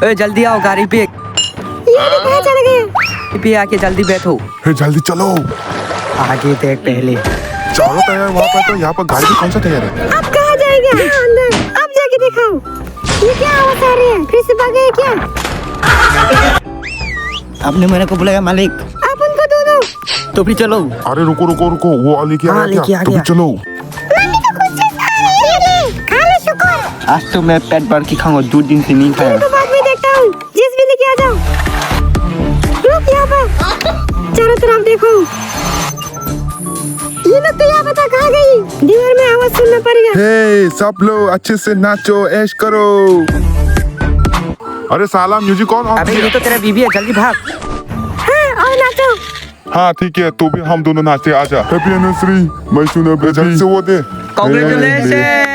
ए जल्दी आओ गाड़ी पे। ये कहाँ चले गए? पे आके जल्दी बैठो। हे जल्दी चलो। आगे देख पहले। चारों तैयार वहाँ पर, तो यहाँ पर गाड़ी भी कौन सा तैयार है? आप कहाँ जाएंगे? हाँ, अंदर। अब जाके दिखाओ। ये क्या आवाज आ रही है? फिर से भाग गए क्या? आपने मेरे को बुलाया मालिक। आप उनको दो दो। तो फिर चलो। अरे रुको रुको रुको, वो वाली क्या हाँ, है लेके क्या? आ तो गया। फिर चलो। मम्मी तो खुद से खा रही है। ले, खा ले शुक्र। आज तो मैं पेट भर के खाऊंगा, 2 दिन से नहीं खाया। तो बाद में देखता हूँ। जिस भी लेके आ जाओ। रुक यहाँ पर। चारों तरफ देखो। ये लोग तो यहाँ पता कहाँ गई? दीवार में आवाज सुनना पड़ेगा। हे सब लोग अच्छे से नाचो, ऐश करो। अरे साला म्यूजिक ऑन अबे ये तो तेरा बीबी है, जल्दी भाग। हाँ, और नाचो। हाँ ठीक है, तो भी हम दोनों नाचते, आजा। हैप्पी एनिवर्सरी, मैं सुना जल्दी से वो दे। कांग्रेचुलेशन।